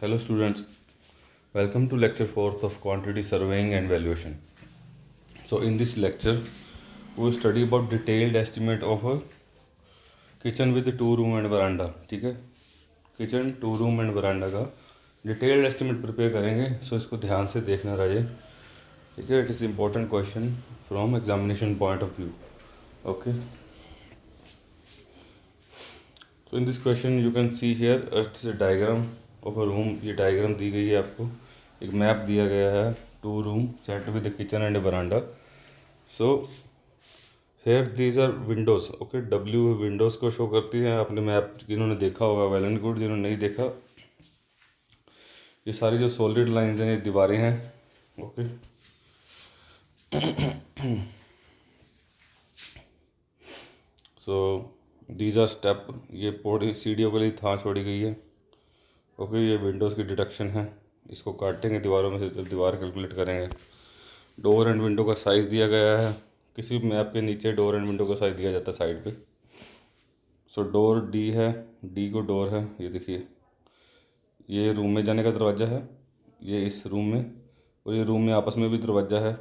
Hello students, welcome to lecture 4th of quantity surveying and valuation. So in this lecture we will study about detailed estimate of a kitchen with 2 room and veranda. ठीक है, kitchen 2 room and veranda का detailed estimate prepare करेंगे. So इसको ध्यान से देखना रहिए. ठीक है, it is important question from examination point of view. Okay, तो in this question you can see here it's a diagram of a room. ये डायग्राम दी गई है आपको, एक मैप दिया गया है 2 room set with kitchen and veranda. So here these are windows. Okay, W windows को शो करती हैं. आपने मैप जिन्होंने देखा होगा वेल एंड गुड, जिन्होंने नहीं देखा, ये सारी जो सॉलिड लाइंस हैं ये दीवारें हैं. Okay, so these are step. ये पौड़ी सीढ़ियों के लिए थाह छोड़ी गई है. ओके, ये विंडोज़ की डिडक्शन है. इसको काटेंगे दीवारों में से, जब दीवार कैलकुलेट करेंगे. डोर एंड विंडो का साइज़ दिया गया है. किसी भी मैप के नीचे डोर एंड विंडो का साइज़ दिया जाता है साइड पे. सो डोर डी है, डी को डोर है. ये देखिए, ये रूम में जाने का दरवाज़ा है, ये इस रूम में, और ये रूम में आपस में भी दरवाज़ा है.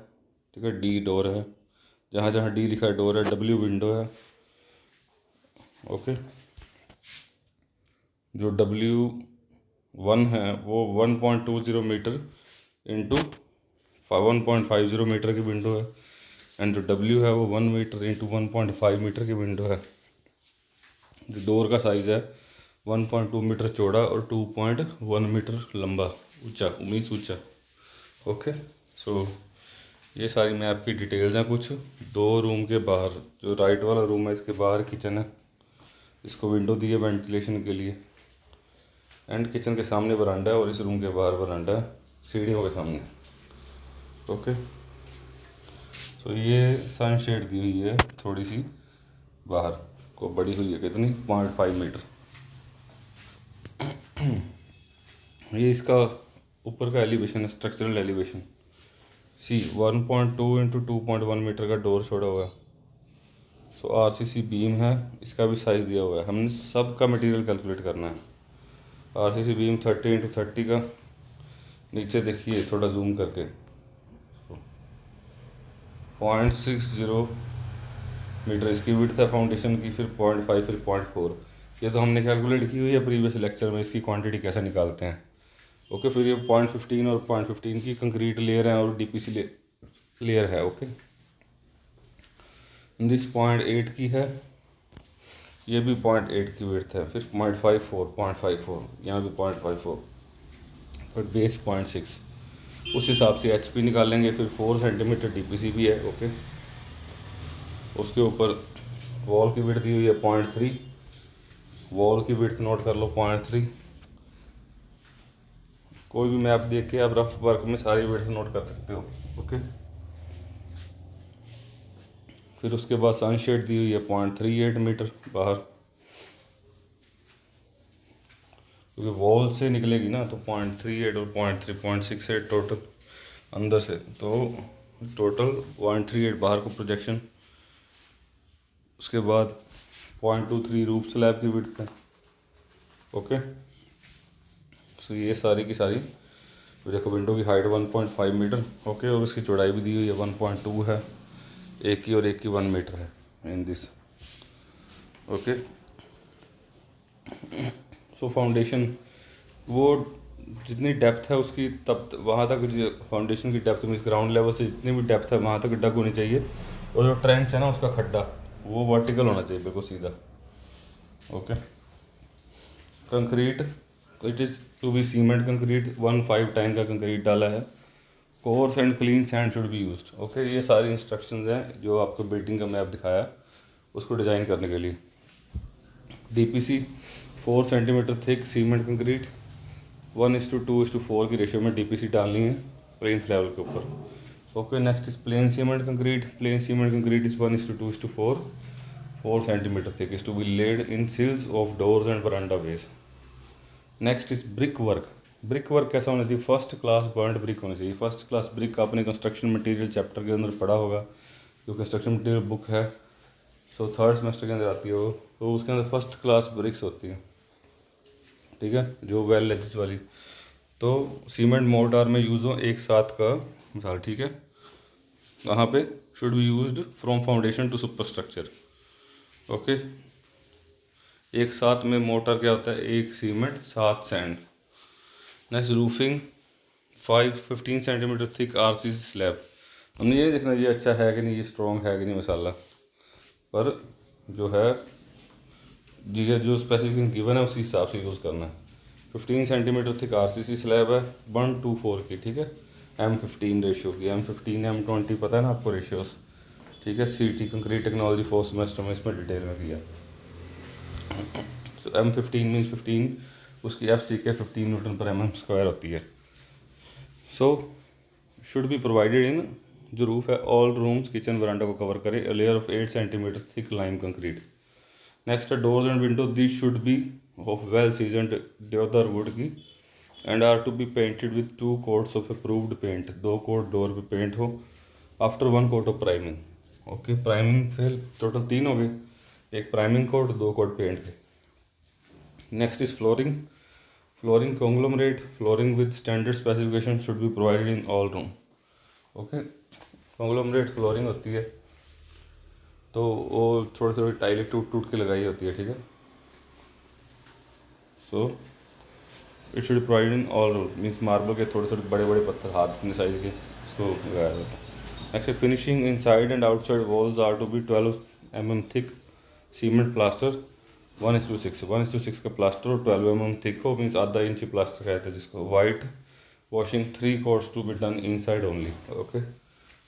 ठीक है, डी डोर है. जहाँ जहाँ डी लिखा है डोर है. डब्ल्यू विंडो है. ओके, जो W1 है वो 1.20 मीटर इंटू 1.50 मीटर की विंडो है. एंड जो W है वो 1 मीटर इंटू 1.5 मीटर की विंडो है. जो डोर का साइज़ है 1.2 मीटर चौड़ा और 2.1 मीटर लंबा, ऊंचा, मीन्स ऊंचा. ओके, सो ये सारी मैप की डिटेल्स हैं. कुछ 2 रूम के बाहर, जो राइट वाला रूम है इसके बाहर किचन है, इसको विंडो दी है वेंटिलेशन के लिए. एंड किचन के सामने वरांडा है और इस रूम के बाहर वरांडा है सीढ़ियों के सामने. ओके, सो ये सन शेड दी हुई है थोड़ी सी बाहर को, बड़ी हुई है कितनी, 0.5 मीटर. ये इसका ऊपर का एलिवेशन है, स्ट्रक्चरल एलिवेशन. सी 1.2 इंटू 2.1 मीटर का डोर छोड़ा हुआ है. सो RCC बीम है, इसका भी साइज़ दिया हुआ है. हमने सब का मटेरियल कैलकुलेट करना है. RCC बीम 30 इंटू 30 का. नीचे देखिए थोड़ा जूम करके, 0.60 मीटर इसकी विड्थ है फाउंडेशन की, फिर 0.5, फिर 0.4. ये तो हमने कैलकुलेट की हुई है प्रीवियस लेक्चर में, इसकी क्वांटिटी कैसे निकालते हैं. ओके, फिर ये 0.15 और 0.15 की कंक्रीट लेयर है और DPC लेयर है. ओके, दिस 0.8 की है, ये भी 0.8 की विड्थ है. फिर 0.54, यहाँ भी 0.54, फिर बेस 0.6. उस हिसाब से HP निकालेंगे. फिर 4 सेंटीमीटर DPC भी है. ओके, उसके ऊपर वॉल की विड्थ दी हुई है 0.3. वॉल की विड्थ नोट कर लो 0.3. कोई भी मैप देख के आप रफ वर्क में सारी विड्थ नोट कर सकते हो. ओके, फिर उसके बाद सनशेड दी हुई है 0.38 मीटर बाहर, क्योंकि वॉल से निकलेगी ना, तो 0.38 और 0.3, 0.68 टोटल अंदर से, तो टोटल 0.38 बाहर को प्रोजेक्शन. उसके बाद 0.23 रूफ स्लैब की विड्थ है. ओके, सो ये सारी की सारी देखो. विंडो की हाइट 1.5 मीटर. ओके, और उसकी चौड़ाई भी दी हुई है 1.2 है. एक की और एक की 1 मीटर है in this. Okay, so foundation वो जितनी डेप्थ है उसकी, तब वहाँ तक फाउंडेशन की डेप्थ मीन्स ग्राउंड लेवल से जितनी भी डेप्थ है वहाँ तक डग होनी चाहिए. और जो ट्रेंच है ना उसका खड्डा, वो वर्टिकल होना चाहिए बिल्कुल सीधा. Okay, concrete, it is to be cement concrete. 1.5 ton का कंक्रीट डाला है. Coarse and clean sand should be used. Okay, ये सारी इंस्ट्रक्शंस हैं जो आपको बिल्डिंग का मैप दिखाया उसको डिज़ाइन करने के लिए. DPC 4 centimetre thick cement concrete, 1:2:4 की रेशियो में DPC डालनी है प्लेन लेवल के ऊपर. Okay, next is plain cement concrete. Plain cement concrete is 1:2:4, 4 centimetre thick, is to be laid in sills of doors and veranda ways. Next is brick work. Brick work कैसा होना चाहिए, first class burnt brick होनी चाहिए. First class brick आपने construction material chapter के अंदर पढ़ा होगा, जो कंस्ट्रक्शन मटेरियल बुक है. सो 3rd सेमेस्टर के अंदर आती है वो, तो उसके अंदर फर्स्ट क्लास ब्रिक्स होती है. ठीक है, जो वेल एजेस वाली. तो सीमेंट मोर्टार में यूज़ हो एक साथ का मिसाल, ठीक है, वहाँ पे should be used from foundation to super structure. Okay, एक साथ में मोर्टार क्या होता है, एक cement 7 sand. Next roofing 15 centimetre thick RCC slab. हमने ये नहीं देखना ये अच्छा है कि नहीं, ये स्ट्रॉन्ग है कि नहीं मसाला, पर जो है जी जो स्पेसिफिकेशन गिवन है उसी हिसाब से यूज़ करना है। 15 सेंटीमीटर थिक आरसीसी स्लैब है 1:4 की, ठीक है, M15 रेशियो की। M15 M20 पता है ना आपको रेशियोस, ठीक है। CT concrete technology 4th semester में इसमें डिटेल में किया। तो M15 मीन्स 15, उसकी FCK 15 न्यूटन पर mm स्क्वायर होती है। So should be provided in, जो रूफ है ऑल रूम्स किचन वरांडा को कवर करे, a layer of 8 centimetre thick lime concrete. Next है doors and window, this should be of well seasoned deodar wood की and are to be painted with 2 coats of approved paint. 2 coat door पे paint हो after 1 coat of priming. Okay, priming फिर total 3 हो गए, एक priming coat 2 coat paint के। Next is flooring, flooring conglomerate flooring with standard specification should be provided in all room. Okay, conglomerate flooring होती है तो वो थोड़ी थोड़ी टाइलें टूट टूट के लगाई होती है, ठीक है। So it should provide in all room, means marble के थोड़े थोड़े बड़े बड़े पत्थर हाथ इतने साइज के उसको लगाया जाता है। Next finishing inside and outside walls are to be 12 mm thick cement plaster 1:6, 1:6 का प्लास्टर और 12 mm थिक हो, मीन्स आधा इंच प्लास्टर कहते हैं जिसको। White washing 3 coats to be done inside only. Okay,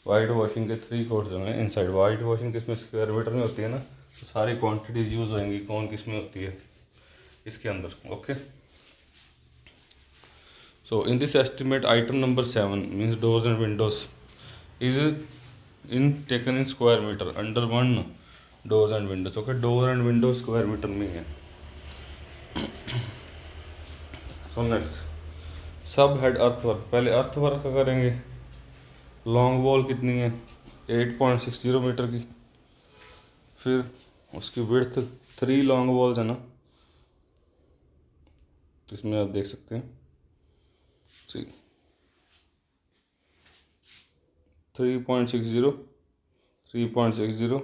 white washing के 3 कोट्स जो है इनसाइड। वाइट वॉशिंग किस में, स्क्वायर मीटर में होती है ना, तो सारी क्वांटिटीज यूज़ होंगी, कौन किस में होती है इसके अंदर। Okay, so in this estimate item number 7 means doors and windows is in taken in square metre under 1 doors and windows. Okay, door and window square metre में है। So next sub head earthwork, पहले earthwork का करेंगे। Long wall कितनी है 8.60 metre की, फिर उसकी विड्थ 3 लॉन्ग वॉल्स है ना, इसमें आप देख सकते हैं सी 3.60 3.60,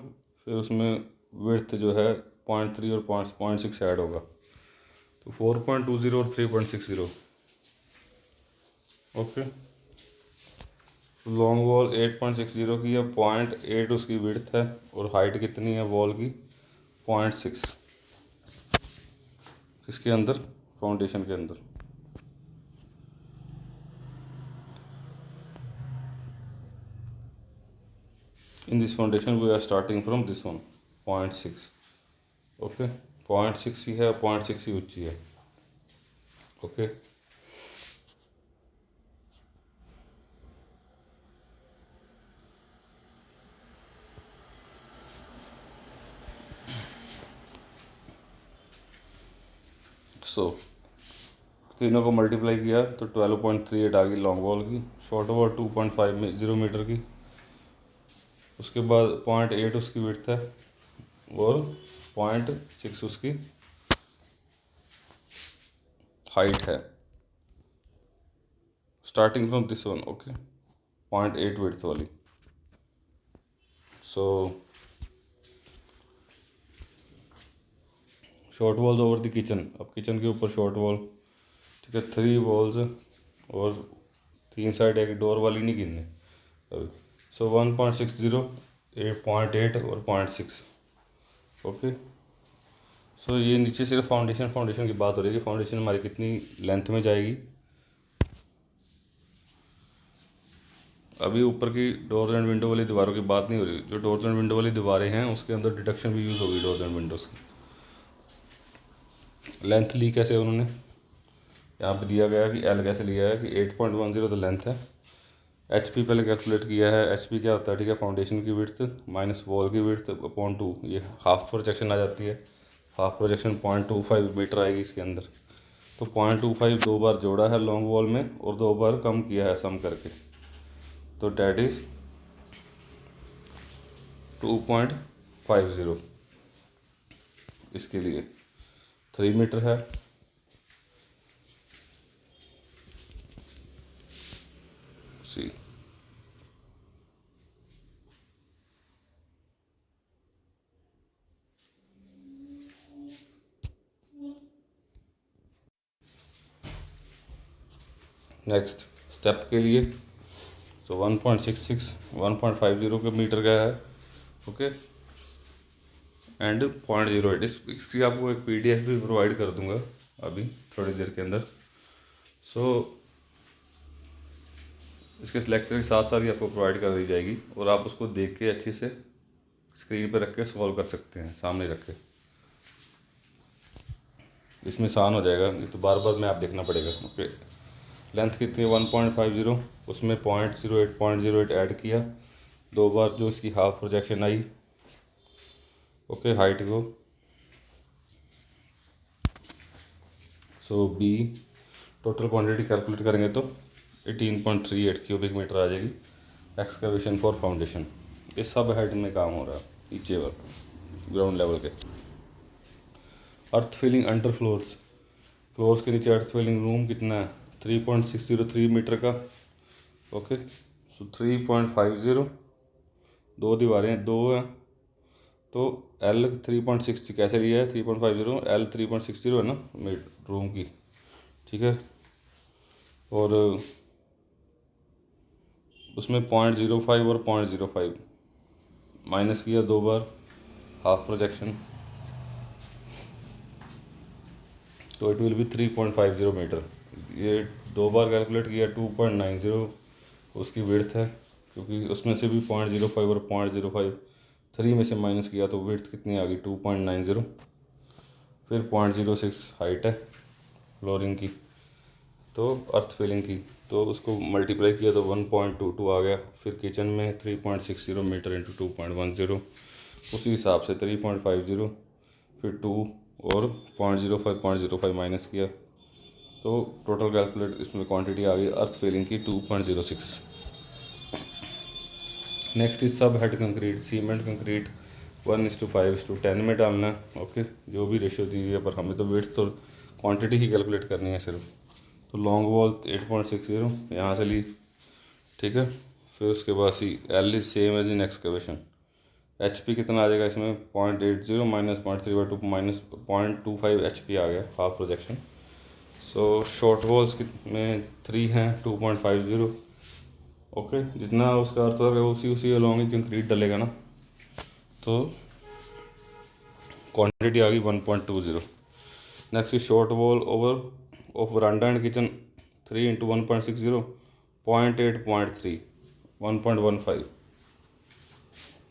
फिर उसमें विड्थ जो है 0.3 और 0.6 ऐड होगा, तो 4.20 और 3.60। ओके, लॉन्ग वॉल 8.60 की है, 0.8 उसकी विड्थ है और हाइट कितनी है वॉल की 0.6 इसके अंदर फाउंडेशन के अंदर। In this foundation we are starting from this one 0.6। Okay, 0.6 ही है, 0.6 ही ऊंची है। ओके, सो तीनों को मल्टीप्लाई किया तो 12.38 आ गई लॉन्ग वॉल की। शॉर्ट वॉल 2.50 मीटर की, उसके बाद 0.8 उसकी विड्थ है और 0.6 उसकी हाइट है, starting from this one. Okay, 0.8 width वाली। So short walls over the kitchen, अब किचन के ऊपर शॉर्ट वॉल, ठीक है, 3 वॉल्स और 3 साइड एक डोर वाली नहीं गिननी अभी। सो 1.60 8.8 और 0.6। ओके, सो ये नीचे सिर्फ फाउंडेशन की बात हो रही है कि फाउंडेशन हमारी कितनी लेंथ में जाएगी। अभी ऊपर की डोर्स एंड विंडो वाली दीवारों की बात नहीं हो रही, जो डोर्स एंड विंडो वाली दीवारें हैं उसके अंदर डिडक्शन भी यूज़ होगी डोर्स एंड विंडोज़ की। लेंथ ली कैसे उन्होंने यहाँ पे दिया गया कि एल कैसे लिया है कि 8.10 तो लेंथ है। HP पहले कैलकुलेट किया है, HP क्या होता है, ठीक है, फाउंडेशन की विड्थ माइनस वॉल की विड्थ अपॉन 2, ये हाफ प्रोजेक्शन आ जाती है। हाफ प्रोजेक्शन 0.25 मीटर आएगी इसके अंदर, तो 0.25 2 बार जोड़ा है लॉन्ग वॉल में और 2 बार कम किया है सम करके, तो डैट इज़ 2.50 इसके लिए 3 मीटर है। सी। नेक्स्ट स्टेप के लिए तो 1.66 1.50 के मीटर का है, ओके, एंड 0.08। इसकी आपको एक PDF भी प्रोवाइड कर दूंगा अभी थोड़ी देर के अंदर। सो इसके लेक्चर के साथ साथ ही आपको प्रोवाइड कर दी जाएगी और आप उसको देख के अच्छे से स्क्रीन पर रख के सॉल्व कर सकते हैं, सामने रख के। इसमें आसान हो जाएगा, ये तो बार बार में आप देखना पड़ेगा। ओके, लेंथ कितनी 1.50, उसमें 0.08 ऐड किया 2 बार, जो इसकी हाफ प्रोजेक्शन आई। ओके, हाइट को सो बी टोटल क्वांटिटी कैलकुलेट करेंगे तो 18.38 क्यूबिक मीटर आ जाएगी। एक्सकवेशन फॉर फाउंडेशन, ये सब हेड में काम हो रहा है, नीचे वाला ग्राउंड लेवल के। अर्थ फिलिंग अंडर फ्लोर्स, फ्लोर्स के नीचे अर्थ फिलिंग रूम कितना है 3.603 मीटर का। ओके, सो 3.50, 2 दीवारें 2 हैं तो L 3.60 कैसे लिया है 3.50, L 3.60 है ना रूम की, ठीक है। और उसमें 0.05 और 0.05 माइनस किया 2 बार हाफ प्रोजेक्शन, तो इट विल बी 3.50 मीटर। ये 2 बार कैलकुलेट किया 2.90 उसकी विड्थ है, क्योंकि उसमें से भी 0.05 और 0.05 3 में से माइनस किया तो विड्थ कितनी आ गई 2.90। फिर 0.06 हाइट है फ्लोरिंग की, तो अर्थ फिलिंग की, तो उसको मल्टीप्लाई किया तो 1.22 आ गया। फिर किचन में 3.60 मीटर इंटू 2.10, उसी हिसाब से 3.50, फिर 2 और 0.05 माइनस किया, तो टोटल कैलकुलेट इसमें क्वांटिटी आ गई अर्थ फिलिंग की 2.06। नेक्स्ट इज सब हेड कंक्रीट, सीमेंट कंक्रीट 1:5:10 में डालना है। ओके, जो भी रेशियो दी हुई है, पर हमें तो वेट तो क्वांटिटी ही कैलकुलेट करनी है सिर्फ। तो लॉन्ग वॉल 8.60 यहाँ से ली, ठीक है। फिर उसके बाद C L is same as in excavation. HP कितना आ जाएगा इसमें 0.80 माइनस 0.3/2 माइनस 0.25 HP आ गया हाफ प्रोजेक्शन। सो शॉर्ट वॉल्स में 3 हैं 2.50। ओके, जितना उसका अर्थ है उसी अलॉन्ग ही कंक्रीट डलेगा ना, तो क्वांटिटी आ गई 1.20। Next is short wall over of veranda and kitchen 3 into 1.60 0.8.3 1.15।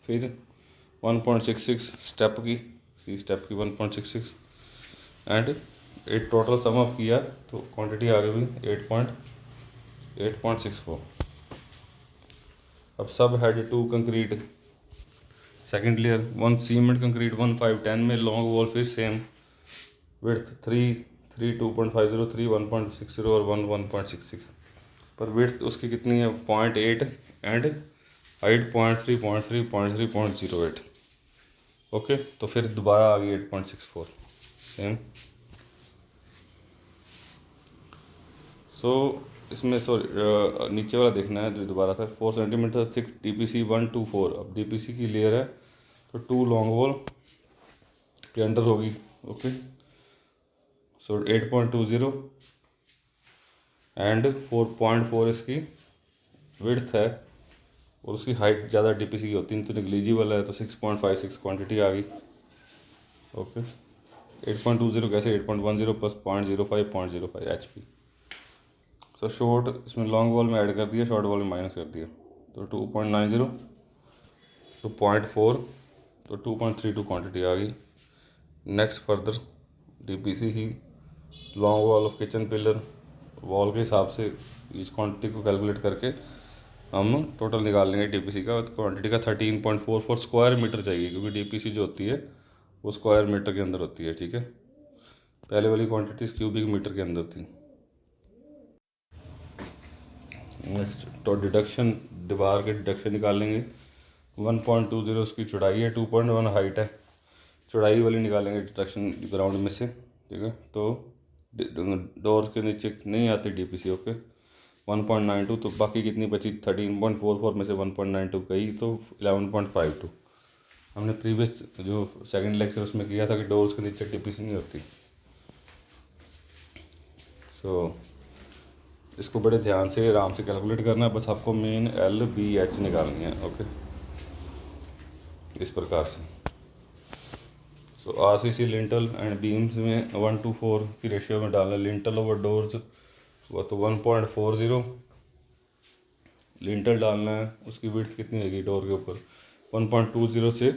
फिर 1.66 स्टेप की 1.66 एंड 8 टोटल सम अप किया तो क्वांटिटी आ गई 8.64। अब सब head 2 concrete second layer 1 cement concrete 1:5:10 में लॉन्ग वॉल, फिर सेम विड्थ 3 2.50 3 1.60 और 1.66, पर विड्थ उसकी कितनी है 0.8 एंड हाइट 0.3 ओके, तो फिर दोबारा आ गई 8.64 सेम। सो इसमें नीचे वाला देखना है जो दोबारा था 4 सेंटीमीटर थिक DPC 124। अब DPC की लेयर है तो 2 लॉन्ग वॉल के अंडर होगी। ओके, सो 8.20 एंड 4.4 इसकी विड्थ है, और उसकी हाइट ज़्यादा DPC की होती है तो नेग्लिजिबल है, तो 6.56 क्वांटिटी आ गई। ओके, 8.20 कैसे 8.10 प्लस 0.05 HP। सो शॉर्ट इसमें लॉन्ग वॉल में ऐड कर दिया, शॉर्ट वॉल में माइनस कर दिया, तो 2.90 तो 0.4 तो 2.32 क्वांटिटी आ गई। Next further DPC he long wall of kitchen pillar wall के हिसाब से इस क्वांटिटी को कैलकुलेट करके हम टोटल निकाल लेंगे DPC का। क्वांटिटी का 13.44 स्क्वायर मीटर चाहिए, क्योंकि DPC जो होती है वो स्क्वायर मीटर के अंदर होती है, ठीक है। पहले वाली क्वांटिटी क्यूबिक मीटर के अंदर थी। नेक्स्ट तो डिडक्शन, दीवार के डिडक्शन निकाल लेंगे। 1.20 उसकी चौड़ाई है, 2.1 हाइट है, चौड़ाई वाली निकालेंगे डिडक्शन ग्राउंड में से, ठीक है। तो डोर के नीचे नहीं आती DPC। ओके, 1.92, तो बाकी कितनी बची 13.44 में से 1.92 गई तो 11.52। हमने प्रीवियस जो सेकंड लेक्चर उसमें किया था कि डोर्स के नीचे टिपिस नहीं होती। सो इसको बड़े ध्यान से आराम से कैलकुलेट करना है, बस आपको मेन एल बी एच निकालनी है। ओके, इस प्रकार से। So R C C lintel and beams में 1:4 की रेशियो में डालना। लिंटल ओवर डोर्स वो तो 1.40 लिंटल डालना है। उसकी विड्थ कितनी होगी डोर के ऊपर 1.20 से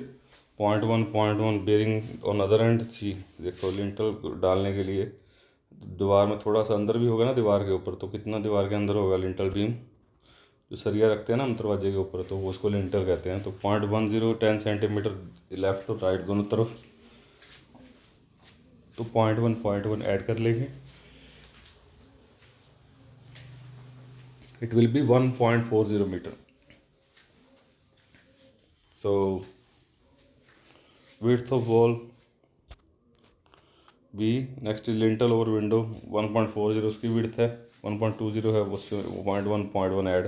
0.1 बेरिंग ऑन अदर एंड सी। देखो लिंटल डालने के लिए दीवार में थोड़ा सा अंदर भी होगा ना दीवार के ऊपर, तो कितना दीवार के अंदर होगा लिंटल बीम, जो सरिया रखते हैं ना हम दरवाजे के ऊपर, तो वो उसको लिंटल कहते हैं। तो 0.10 10 सेंटीमीटर लेफ़्ट और राइट दोनों तरफ, तो 0.1 ऐड कर लेंगे। It will be 1.40 metre. So width of wall be, next lintel over window 1.40 उसकी विड्थ है, 1.20 है, उससे 0.1 ऐड,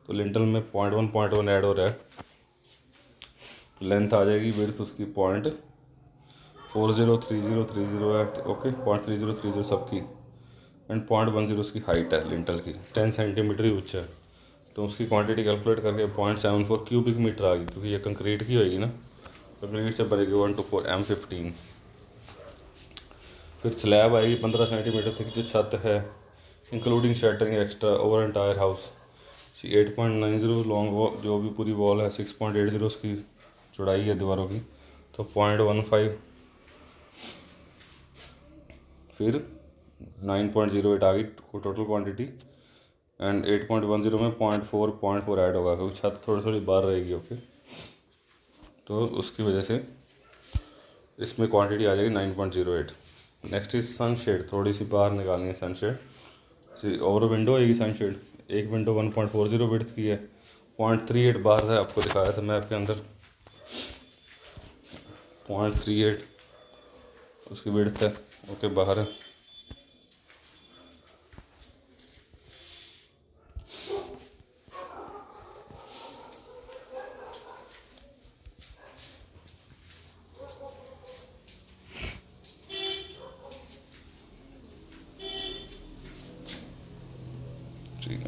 तो लिंटल में 0.1 ऐड हो रहा है। लेंथ आ जाएगी विड्थ उसकी 0.403030 है। ओके, 0.3030 सबकी, एंड 0.10 उसकी हाइट है लिंटल की, 10 सेंटीमीटर ही ऊंचा है। तो उसकी क्वांटिटी कैलकुलेट करके 0.74 क्यूबिक मीटर आ गई, क्योंकि ये कंक्रीट की होगी ना, कंक्रीट से बनेगी 1:4 M15। फिर स्लैब आएगी 15 सेंटीमीटर थिक जो छत है, including shuttering extra over entire house. 8.90 long wall, जो भी पूरी वॉल है 6.80 उसकी चौड़ाई है दीवारों की, तो 0.15। फिर 9.08 आ गई टोटल क्वांटिटी, एंड 8.10 में 0.4 ऐड होगा, क्योंकि छत थोड़ी थोड़ी बाहर रहेगी। ओके, तो उसकी वजह से इसमें क्वांटिटी आ जाएगी 9.08। नेक्स्ट इज सनशेड, थोड़ी सी बाहर निकालनी है सनशेड। और विंडो आएगी सनशेड, एक विंडो 1.40 विड्थ की है, 0.38 बाहर है, आपको दिखाया था मैप के अंदर, 0.38 उसकी विड्थ है। ओके, बाहर है।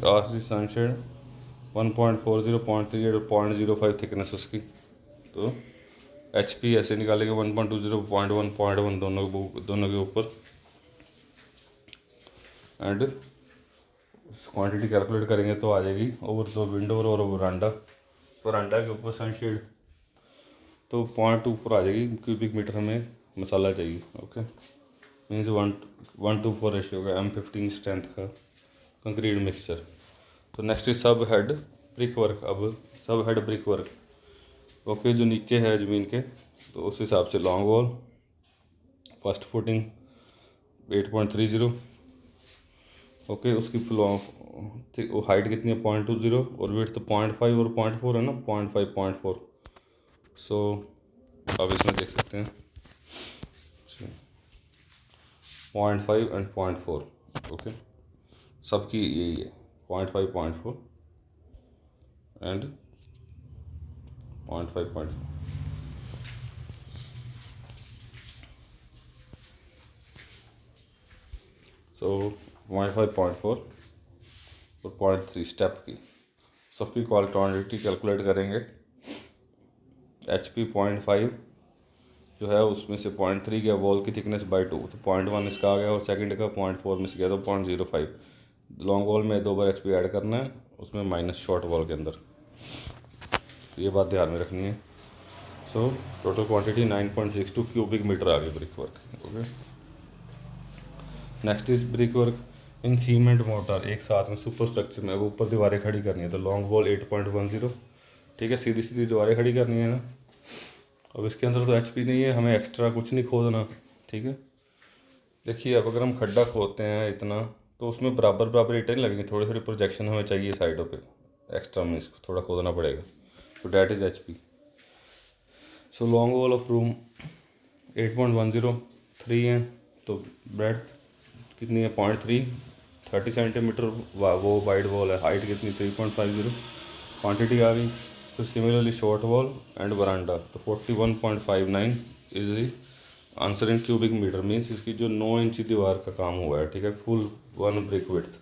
आरसी सनशेड 1.40 0.38 और 0.05 थिकनेस उसकी। तो एच पी ऐसे निकालेंगे 1.20 0.1 दोनों के ऊपर, एंड क्वांटिटी कैलकुलेट करेंगे तो आ जाएगी ओवर दो विंडो और वरांडा के ऊपर सनशेड, तो 0.24 आ जाएगी क्यूबिक मीटर हमें मसाला चाहिए। ओके, मीन्स 1:4 रेशियो का M15 स्ट्रेंथ का कंक्रीट मिक्सचर। तो नेक्स्ट इज सब हेड ब्रिक वर्क। अब सब हेड ब्रिक वर्क, ओके, जो नीचे है ज़मीन के, तो उस हिसाब से long wall first footing 8.30। Okay, उसकी वो हाइट कितनी है 0.20, और विड्थ 0.5 और 0.4 है ना, 0.5 सो आप इसमें देख सकते हैं 0.5 एंड 0.4। ओके, सबकी यही है 0.5 0.4 एंड 0.5 सो 0.5 0.4 और 0.3 स्टेप की सबकी क्वांटिटी कैलकुलेट करेंगे। एच पी 0.5 जो है उसमें से 0.3 गया वॉल की थिकनेस बाई 2, तो 0.1 इसका आ गया, और सेकंड का 0.4 में से गया तो 0.05। लॉन्ग वॉल में 2 बार एच पी ऐड करना है, उसमें माइनस शॉर्ट वॉल के अंदर, तो ये बात ध्यान में रखनी है। So total quantity 9.62 cubic metre आ गई brick work. Okay, next is brick work in cement mortar, एक साथ में सुपर स्ट्रक्चर में। अब ऊपर दीवारें खड़ी करनी है, तो लॉन्ग वॉल 8.10, ठीक है, सीधी सीधी दीवारें खड़ी करनी है ना। अब इसके अंदर तो एचपी नहीं है, हमें एक्स्ट्रा कुछ नहीं खोदना, ठीक है। देखिए, अब अगर हम खड्डा खोदते हैं इतना, तो उसमें बराबर बराबर ईंटें नहीं लगेंगी, थोड़ी थोड़ी प्रोजेक्शन हमें चाहिए साइडों पे एक्स्ट्रा में, इसको थोड़ा खोदना पड़ेगा, तो that is HP. So long wall of room 8.10 3 है, तो ब्रेड्थ कितनी है 0.3, 30 सेंटीमीटर वो वाइड वॉल है, हाइट कितनी 3.50, क्वांटिटी आ गई। फिर similarly short wall and veranda, तो 41.59 is the answer in cubic metre, means इसकी जो 9 इंची दीवार का काम हुआ है, ठीक है, full 1 brick width.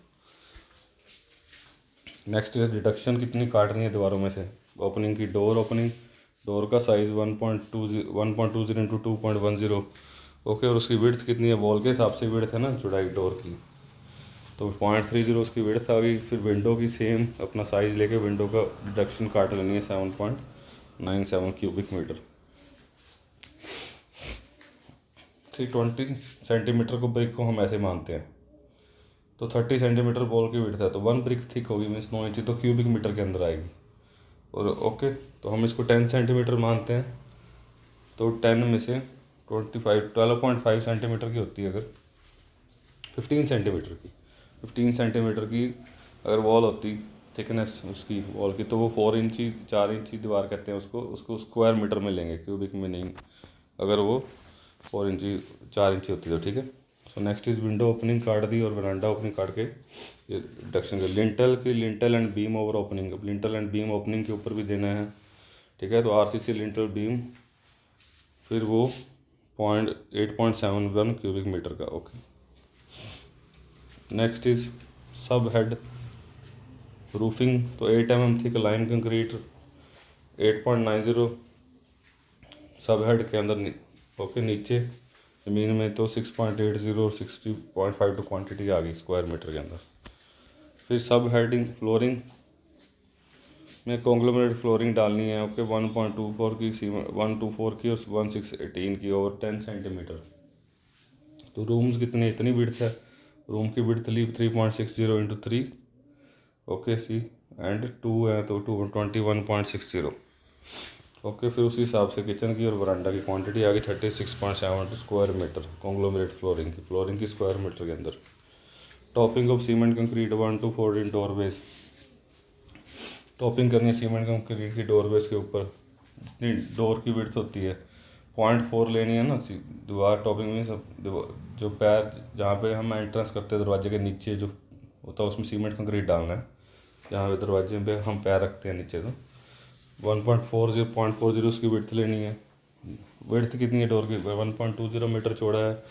Next is deduction, कितनी काटनी है दीवारों में से। ओपनिंग की ओपनिंग, डोर का साइज़ 1.20 इंटू 2.10, ओके, और उसकी विड्थ कितनी है, वॉल के हिसाब से विड्थ है ना चौड़ाई डोर की, तो 0.30 उसकी विड्थ आ गई। फिर विंडो की सेम अपना साइज़ लेके विंडो का डिडक्शन काट लेनी है 7.97 क्यूबिक मीटर। 320 सेंटीमीटर को ब्रिक को हम ऐसे मानते हैं, तो 30 सेंटीमीटर वॉल की विड्थ है, तो 1 ब्रिक थिक होगी, मीन्स 9 इंची, तो क्यूबिक मीटर के अंदर आएगी। और ओके, तो हम इसको 10 सेंटीमीटर मानते हैं, तो 10 में से 12.5 सेंटीमीटर की होती है, अगर 15 सेंटीमीटर की अगर वॉल होती थिकनेस उसकी वॉल की, तो वो 4 इंची दीवार कहते हैं उसको स्क्वायर मीटर में लेंगे, क्यूबिक में नहीं, अगर वो 4 इंची होती तो, ठीक है। So next is window opening काट दी और वरांडा ओपनिंग काट के ये डिडक्शन कर। Lintel and beam over opening, अब लिंटल एंड बीम ओपनिंग के ऊपर भी देना है, ठीक है, तो RCC लिंटल बीम, फिर वो 8.71 क्यूबिक मीटर का, ओके। नेक्स्ट इज सब हेड रूफिंग, तो 8 mm थिक लाइम कंक्रीट 8.90 सब हेड के अंदर, ओके, नीचे ज़मीन में तो 6.80 और 60.52 क्वांटिटी आ गई स्क्वायर मीटर के अंदर। फिर सब हेडिंग फ्लोरिंग में कॉन्ग्लोमरेट फ्लोरिंग डालनी है, ओके, 1.24 की 124 की और 1618 की ओवर 10 सेंटीमीटर। तो रूम्स कितने, इतनी विड्थ है, रूम की विड्थ ली 3.60 इंटू 3, ओके, सी एंड 2 है तो 21.60, ओके। फिर उसी हिसाब से किचन की और वरांडा की क्वांटिटी आ गई 36.7 स्क्वायर मीटर कॉन्ग्लोमरेट फ्लोरिंग की स्क्वायर मीटर के अंदर। Topping of cement concrete 1 to 4 doorways, topping करनी है सीमेंट कंक्रीट की डोरवेज के ऊपर, जितनी डोर की विड्थ होती है 0.4 लेनी है ना दीवार। टॉपिंग में जो पैर जहाँ पे हम एंट्रेंस करते हैं दरवाजे के नीचे जो होता है उसमें सीमेंट कंक्रीट डालना है, जहाँ पे दरवाजे पे हम पैर रखते हैं नीचे, तो 1.40 उसकी विड्थ लेनी है। विड्थ कितनी है डोर की, 1.20 मीटर चौड़ा है।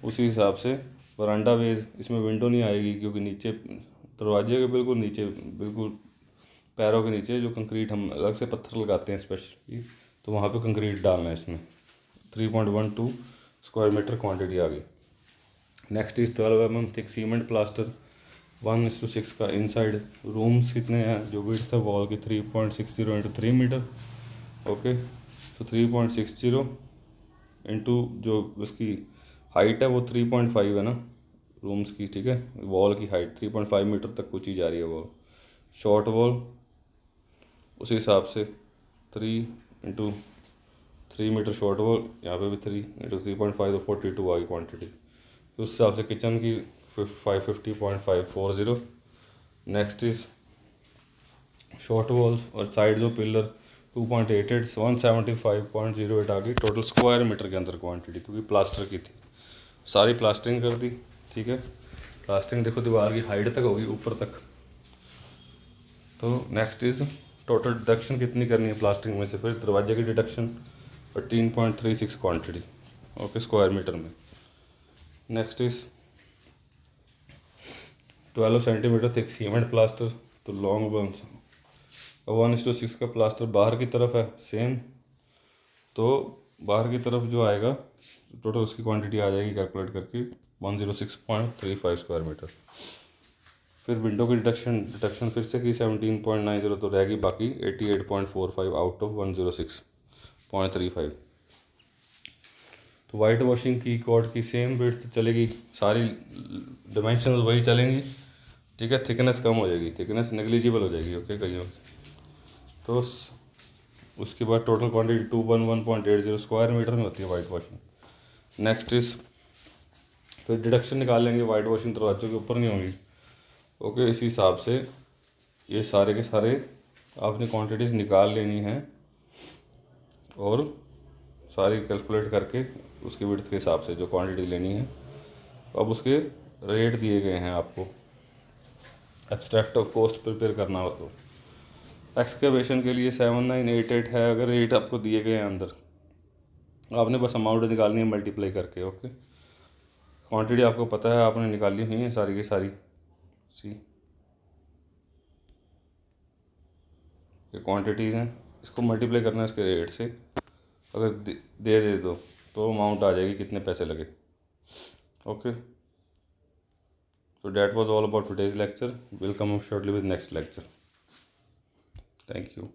उसी हिसाब से वरांडा वेज, इसमें विंडो नहीं आएगी क्योंकि नीचे दरवाजे के बिल्कुल नीचे, बिल्कुल पैरों के नीचे जो कंक्रीट हम अलग से पत्थर लगाते हैं स्पेशली, तो वहाँ पे कंक्रीट डालना है इसमें। 3.12 स्क्वायर मीटर क्वांटिटी आ गई। Next is 12 mm thick cement plaster 1:6 का इनसाइड। रूम्स कितने हैं, जो विड्थ है वॉल की 3.60 इंटू 3 मीटर, ओके, तो 3.60 इंटू जो उसकी हाइट है वो 3.5 है ना रूम्स की, ठीक है, वॉल की हाइट 3.5 मीटर तक पूछी जा रही है वॉल। शॉर्ट वॉल उसी हिसाब से 3 इंटू 3 मीटर शॉर्ट वॉल, यहाँ पे भी 3 इंटू 3.5 तो 42 आ गई क्वान्टिटी। तो उस हिसाब से किचन की 550.540। नेक्स्ट इज शॉर्ट वॉल्स और साइड जो पिलर 2.88 175.08 आ गई टोटल स्क्वायर मीटर के अंदर क्वांटिटी, क्योंकि प्लास्टर की थी, सारी प्लास्टरिंग कर दी, ठीक है। प्लास्टरिंग देखो दीवार की हाइट तक होगी ऊपर तक। तो नेक्स्ट इज टोटल डिडक्शन कितनी करनी है प्लास्टरिंग में से, फिर दरवाजे की deduction 13.36 quantity, okay, square metre में। Next is 12 centimetre thick cement plaster, तो लॉन्ग बम्स 1:6 का प्लास्टर बाहर की तरफ है सेम, तो बाहर की तरफ जो आएगा टोटल उसकी क्वांटिटी आ जाएगी कैलकुलेट करके 106.35 स्क्वायर मीटर। फिर विंडो की डिडक्शन फिर से की 17.90, तो रहेगी बाकी 88.45 आउट ऑफ 106.35। तो वाइट वॉशिंग की कॉर्ड की सेम विड्थ चलेगी, सारी डिमेंशन वही चलेंगी, ठीक है। थिकनेस कम हो जाएगी, थिकनेस नेग्लिजिबल हो जाएगी, ओके, कहीं तो उसके बाद टोटल क्वांटिटी 211.80 स्क्वायर मीटर में होती है वाइट वॉशिंग। नेक्स्ट इज फिर डिडक्शन निकाल लेंगे, वाइट वॉशिंग दरवाजों के ऊपर नहीं होंगी, ओके। इसी हिसाब से ये सारे के सारे आपने क्वांटिटीज़ निकाल लेनी है और सारी कैलकुलेट करके उसकी विड्थ के हिसाब से जो क्वांटिटी लेनी है। अब उसके रेट दिए गए हैं आपको, एब्स्ट्रैक्ट ऑफ कॉस्ट प्रिपेयर करना हो तो एक्सकेवेशन के लिए 7988 है। अगर रेट आपको दिए गए हैं अंदर, आपने बस अमाउंट निकालनी है मल्टीप्लाई करके। ओके, क्वांटिटी आपको पता है, आपने निकाली हुई है सारी की सारी। सी ये क्वांटिटीज़ हैं, इसको मल्टीप्लाई करना है इसके रेट से। अगर दे तो अमाउंट आ जाएगी कितने पैसे लगे। Okay, so that was all about today's lecture. We'll come up shortly with next lecture. Thank you.